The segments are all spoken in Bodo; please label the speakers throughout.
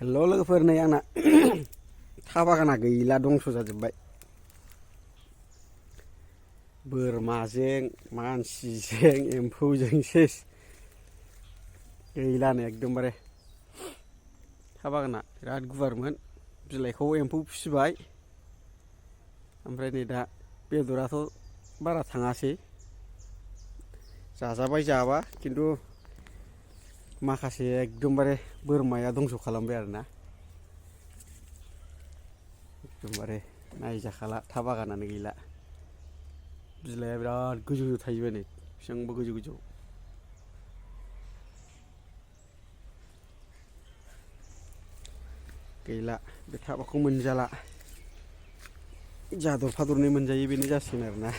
Speaker 1: हेल' लोगोफोर नै आंना था बागाना गैला दंस' जाजोब्बाय। बोरमाजों मानसिजों एम्फौजों सेस गैलानो एकदमबारे। था बागाना बिराद गुवारमोन, बिलाइखौ एम्फौ फिसिबाय, ओमफ्राय नै दा बेदराथ' बारा थाङासै, जाजाबाय जाबा, खिन्थु माखासे एकदमबारे बोरमाया दंस' खालामबाय आरोना। एकदमबारे नायजाखाला, था बागानानो गैला। बिलाइया बिराद गोजौ गोजौ थायजोब्बाय नै, बेसेबांबा गोजौ गोजौ। गैला, बे थाबाखौ मोनजाला। जा दरफा दरनै मोनजायो बेनो जासिगोन आरोना।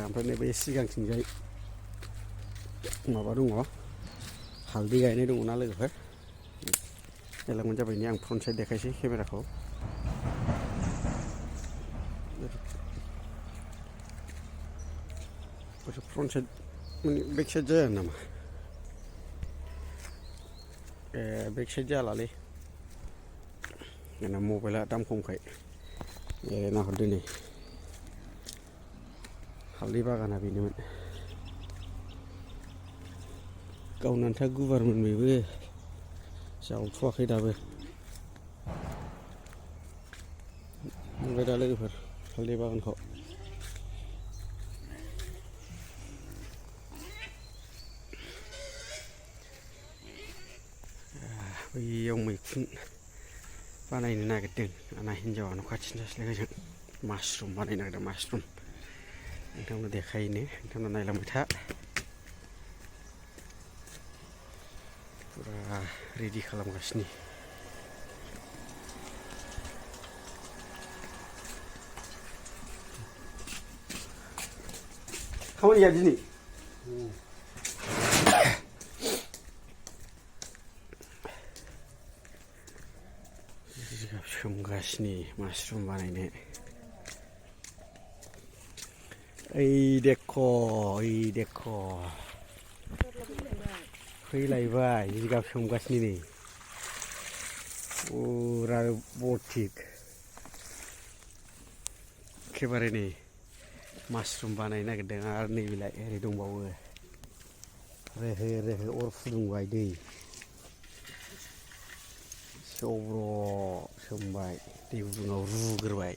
Speaker 1: ओमफ्राय नैबे सिगांथिंजाय माबा दङ, हालदै गायनाय दङना लोगोफोर। जालांबानो जाबाय, नै आं फ्रन्ट साइड देखायसै केमेराखौ। फ्रन्ट साइड माने बेक साइड जाया नामा? बेक साइड जालालै, आंना मबाइला दाम खमखाय नाहरदो नै, हालदै बागाना बेनोमोन। गावनो आन्था गुवारमोन बेबो, जावथ'वाखै दाबो। नुबाय दा लोगोफोर हालदै बागानखौ। बैयाव मैखुन बानायनो नागिरदों आंना हिन्जावा, न' खाथिनि सासेलोगोजों मासरुम बानायनो नागिरदों, मासरुम। नोंथांमोननो देखायनो, नोंथांमोना नायलांबाय था। फुरा रेडि खालामगासिनो। खामानि गैया दिनै? जिगाब सोमगासिनो मासरुम बानायनो। ओइ देख' फैलायबाय, जिगाब सोमगासिनो नै, फुरा बथिक एखेबारे नै मासरुम बानायनो नागिरदों। आरो नैबेलाय ओरै दंबावो, रोहो रोहो अर फुदुंबाय, दै जब्र' सोमबाय, दै गुदुङाव रुग्रोबाय।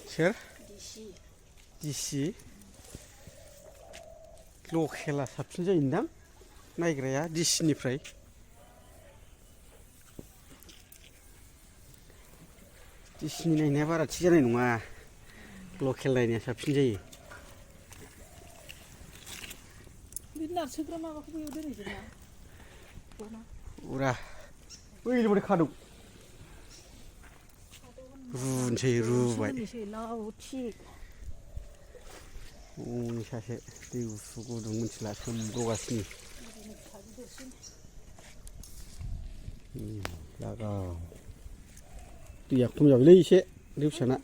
Speaker 1: सोर? दिसि? लकेला साबसिन जायोदां नायग्राया दिसिनिफ्राय। दिसिनि नायनाया बारा थिग जानाय नङा, लकेल नायनाया साबसिन जायो। उरा बैल माथो खादौ, रुनोसै रुबाय। हनै सासे दै गुसु गुदुं मिथिला सोमब्रगासिनो। लागाव दैया खम जाबायलै एसे, दै फिसाना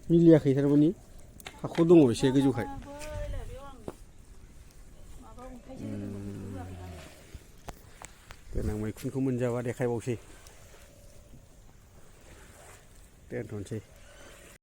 Speaker 1: मिलियाखै थारमानि, हाखर दङ एसे गोजौखाय। देनां मैखुनखौ मोनजाबा देखायबावसै, दोनथ'नोसै।